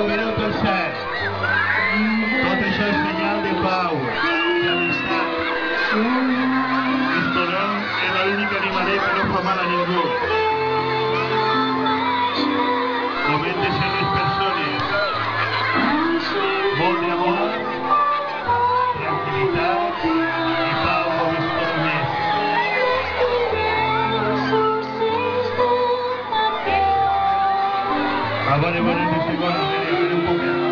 Mireu pel cel. Tot això és senyal de pau, d'amistat. Explorem és l'únic animalet que no fa mal a ningú. Com hem de ser les persones. Molt d'amor, tranquil·litat i pau com és tot més. A veure, que si volen, a veure un poquet.